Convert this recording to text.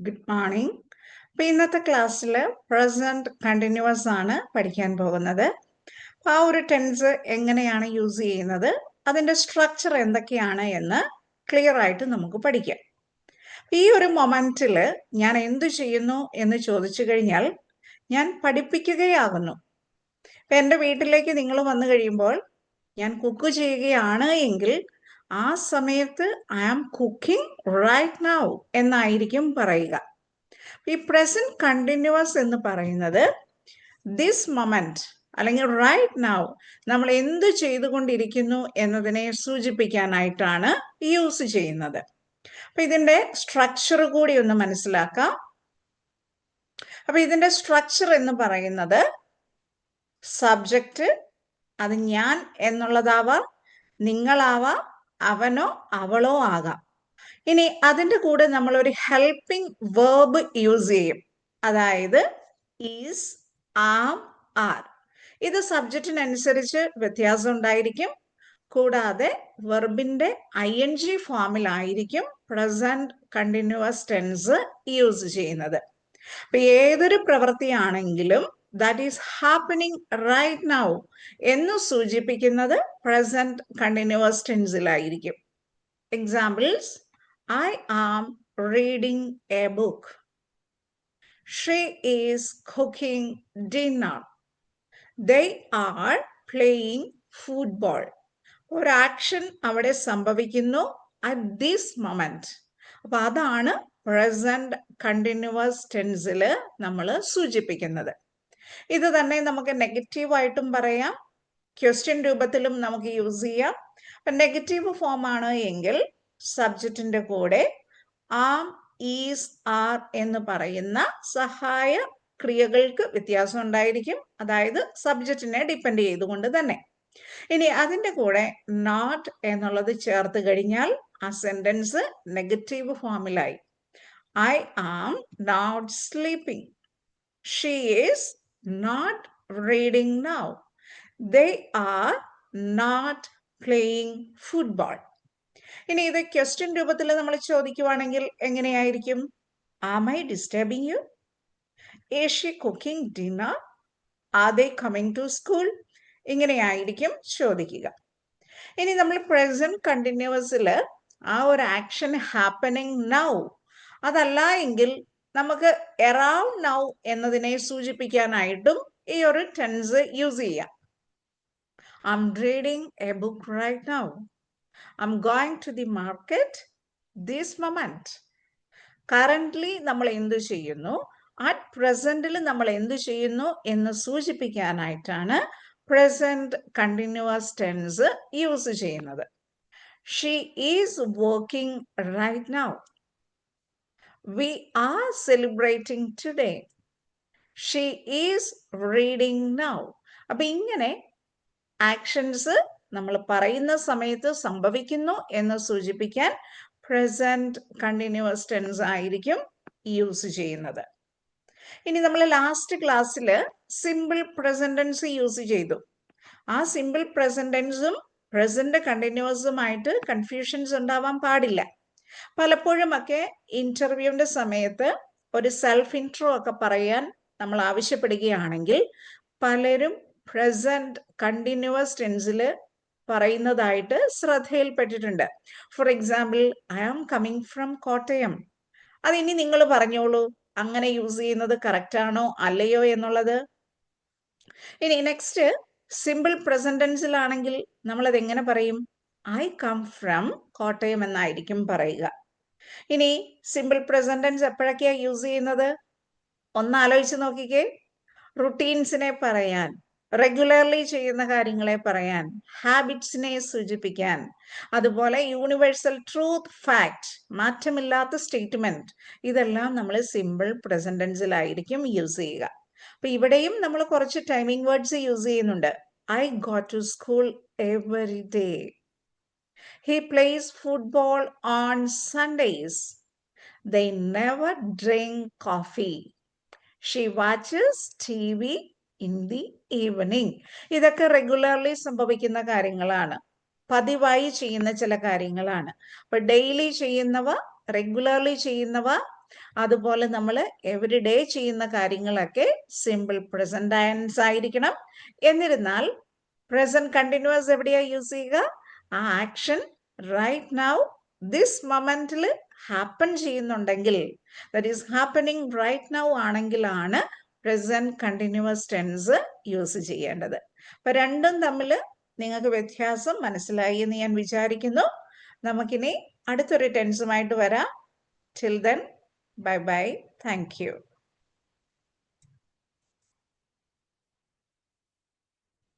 Good morning. അപ്പോൾ ഇന്നത്തെ ക്ലാസ്സിൽ പ്രസന്റ് കണ്ടിന്യൂസ് ആണ് പഠിക്കാൻ പോകുന്നത്. ആ ഒരു ടെൻസ് എങ്ങനെയാണ് യൂസ് ചെയ്യുന്നത്, അതിൻ്റെ സ്ട്രക്ചർ എന്തൊക്കെയാണ് എന്ന് ക്ലിയർ ആയിട്ട് നമുക്ക് പഠിക്കാം. ഈ ഒരു മൊമെന്റിൽ ഞാൻ എന്തു ചെയ്യുന്നു എന്ന് ചോദിച്ചു കഴിഞ്ഞാൽ ഞാൻ പഠിപ്പിക്കുകയാകുന്നു. ഇപ്പം എൻ്റെ വീട്ടിലേക്ക് നിങ്ങൾ വന്നു കഴിയുമ്പോൾ ഞാൻ കുക്ക് ചെയ്യുകയാണ് എങ്കിൽ ആ സമയത്ത് I am cooking right now എന്നായിരിക്കും പറയുക. ഈ പ്രസന്റ് കണ്ടിന്യൂസ് എന്ന് പറയുന്നത് ദിസ് മൊമെന്റ് അല്ലെങ്കിൽ റൈറ്റ് നൗ നമ്മൾ എന്ത് ചെയ്തുകൊണ്ടിരിക്കുന്നു എന്നതിനെ സൂചിപ്പിക്കാനായിട്ടാണ് യൂസ് ചെയ്യുന്നത്. അപ്പൊ ഇതിന്റെ സ്ട്രക്ചർ കൂടി ഒന്ന് മനസ്സിലാക്കാം. അപ്പൊ ഇതിന്റെ സ്ട്രക്ചർ എന്ന് പറയുന്നത് സബ്ജക്റ്റ്, അത് ഞാൻ എന്നുള്ളതാവാം, നിങ്ങളാവാം, അവനോ അവളോ ആകാം. ഇനി അതിൻ്റെ കൂടെ നമ്മൾ ഒരു ഹെൽപ്പിംഗ് വേർബ് യൂസ് ചെയ്യും, അതായത് ഈസ്, ആം, ആർ. ഇത് സബ്ജക്റ്റിനനുസരിച്ച് വ്യത്യാസം ഉണ്ടായിരിക്കും. കൂടാതെ വെർബിന്റെ ING ഫോമിലായിരിക്കും പ്രസന്റ് കണ്ടിന്യൂസ് ടെൻസ് യൂസ് ചെയ്യുന്നത്. അപ്പൊ ഏതൊരു പ്രവൃത്തിയാണെങ്കിലും that is happening right now എന്ന് സൂചിപ്പിക്കുന്നത് പ്രസന്റ് കണ്ടിന്യൂസ് ടെൻസിലായിരിക്കും. Examples: I am reading a book. She is cooking dinner. They are playing football. ഒരു ആക്ഷൻ അവിടെ സംഭവിക്കുന്നു at this moment. അപ്പൊ അതാണ് പ്രസന്റ് കണ്ടിന്യൂസ് ടെൻസിൽ നമ്മൾ സൂചിപ്പിക്കുന്നത്. ഇത് തന്നെ നമുക്ക് നെഗറ്റീവായിട്ടും പറയാം, ക്വസ്റ്റ്യൻ രൂപത്തിലും നമുക്ക് യൂസ് ചെയ്യാം. അപ്പൊ നെഗറ്റീവ് ഫോം ആണ് എങ്കിൽ സബ്ജക്റ്റിന്റെ കൂടെ ആം, ഈസ്, ആർ എന്ന് പറയുന്ന സഹായ ക്രിയകൾക്ക് വ്യത്യാസം ഉണ്ടായിരിക്കും, അതായത് സബ്ജക്റ്റിനെ ഡിപ്പെൻഡ് ചെയ്തുകൊണ്ട് തന്നെ. ഇനി അതിൻ്റെ കൂടെ നോട്ട് എന്നുള്ളത് ചേർത്ത് കഴിഞ്ഞാൽ ആ സെന്റൻസ് നെഗറ്റീവ് ഫോമിലായി. I am not sleeping. She is not reading now. They are not playing football. ഇനി ഇത് ക്വസ്റ്റ്യൻ രൂപത്തിൽ നമ്മൾ ചോദിക്കുവാണെങ്കിൽ എങ്ങനെയായിരിക്കും? Am I disturbing you? Is she cooking dinner? Are they coming to school? ഇങ്ങനെയായിരിക്കും ചോദിക്കുക. ഇനി നമ്മൾ പ്രസന്റ് കണ്ടിന്യൂസിൽ ആ ഒരു ആക്ഷൻ ഹാപ്പനിങ് നൗ അതല്ല എങ്കിൽ നമുക്ക് അറൗണ്ട് നൗ എന്നതിനെ സൂചിപ്പിക്കാനായിട്ടും ഈ ഒരു ടെൻസ് യൂസ് ചെയ്യാം. I am reading a book right now. I'm going to the market this moment. Currently നമ്മൾ എന്ത് ചെയ്യുന്നു, അറ്റ് പ്രസന്റിൽ നമ്മൾ എന്ത് ചെയ്യുന്നു എന്ന് സൂചിപ്പിക്കാനായിട്ടാണ് പ്രസന്റ് കണ്ടിന്യൂസ് ടെൻസ് യൂസ് ചെയ്യുന്നത്. She is working right now. We are celebrating today. She is reading now. അപ്പൊ ഇങ്ങനെ ആക്ഷൻസ് നമ്മൾ പറയുന്ന സമയത്ത് സംഭവിക്കുന്നു എന്ന് സൂചിപ്പിക്കാൻ പ്രസന്റ് കണ്ടിന്യൂസ് ടെൻസ് ആയിരിക്കും യൂസ് ചെയ്യുന്നത്. ഇനി നമ്മൾ ലാസ്റ്റ് ക്ലാസ്സിൽ സിമ്പിൾ പ്രസന്റ് ടെൻസ് യൂസ് ചെയ്തു. ആ സിമ്പിൾ പ്രസന്റ് ടെൻസും പ്രസന്റ് കണ്ടിന്യൂസുമായിട്ട് കൺഫ്യൂഷൻസ് ഉണ്ടാവാൻ പാടില്ല. പലപ്പോഴും ഒക്കെ ഇന്റർവ്യൂവിന്റെ സമയത്ത് ഒരു സെൽഫ് ഇൻട്രോ ഒക്കെ പറയാൻ നമ്മൾ ആവശ്യപ്പെടുകയാണെങ്കിൽ പലരും പ്രസന്റ് കണ്ടിന്യൂസ് ടെൻസിൽ പറയുന്നതായിട്ട് ശ്രദ്ധയിൽപ്പെട്ടിട്ടുണ്ട്. For example, I am coming from Kottayam. അതിനി നിങ്ങൾ പറഞ്ഞോളൂ, അങ്ങനെ യൂസ് ചെയ്യുന്നത് കറക്റ്റ് ആണോ അല്ലയോ എന്നുള്ളത്. ഇനി നെക്സ്റ്റ് സിമ്പിൾ പ്രസന്റ് ടെൻസിലാണെങ്കിൽ നമ്മളത് എങ്ങനെ പറയും? ഐ കം ഫ്രം കോട്ടയം എന്നായിരിക്കും പറയുക. ഇനി സിമ്പിൾ പ്രസന്റ് ടെൻസ് എപ്പോഴൊക്കെയാ യൂസ് ചെയ്യുന്നത്? ഒന്ന് ആലോചിച്ച് നോക്കിക്കേ. റുട്ടീൻസിനെ പറയാൻ, റെഗുലർലി ചെയ്യുന്ന കാര്യങ്ങളെ പറയാൻ, ഹാബിറ്റ്സിനെ സൂചിപ്പിക്കാൻ, അതുപോലെ യൂണിവേഴ്സൽ ട്രൂത്ത്, ഫാക്ട്, മാറ്റമില്ലാത്ത സ്റ്റേറ്റ്മെന്റ്, ഇതെല്ലാം നമ്മൾ സിമ്പിൾ പ്രസന്റ് ടെൻസിലായിരിക്കും യൂസ് ചെയ്യുക. അപ്പൊ ഇവിടെയും നമ്മൾ കുറച്ച് ടൈമിംഗ് വേർഡ്സ് യൂസ് ചെയ്യുന്നുണ്ട്. I go to school every day. He plays football on Sundays. They never drink coffee. She watches TV in the evening. ഇതൊക്കെ റെഗുലർലി സംഭവിക്കുന്ന കാര്യങ്ങളാണ്, പതിവായി ചെയ്യുന്ന ചില കാര്യങ്ങളാണ്. അപ്പൊ ഡെയിലി ചെയ്യുന്നവ, റെഗുലർലി ചെയ്യുന്നവ അതുപോലെ നമ്മൾ എവറി ഡേ ചെയ്യുന്ന കാര്യങ്ങളൊക്കെ സിമ്പിൾ പ്രസന്റ് ടെൻസ് ആയിരിക്കണം. എന്നിരുന്നാൽ പ്രസന്റ് കണ്ടിന്യൂസ് എവിടെയാ യൂസ് ചെയ്യുക? ആ ആക്ഷൻ റൈറ്റ് നൗ ദിസ് മൊമെന്റിൽ ഹാപ്പൻ ചെയ്യുന്നുണ്ടെങ്കിൽ, that is happening right now ആണെങ്കിലാണ് പ്രസന്റ് കണ്ടിന്യൂസ് ടെൻസ് യൂസ് ചെയ്യേണ്ടത്. അപ്പൊ രണ്ടും തമ്മിൽ നിങ്ങൾക്ക് വ്യത്യാസം മനസ്സിലായി എന്ന് ഞാൻ വിചാരിക്കുന്നു. നമുക്കിനി അടുത്തൊരു ടെൻസുമായിട്ട് വരാം. Till then, bye bye, thank you.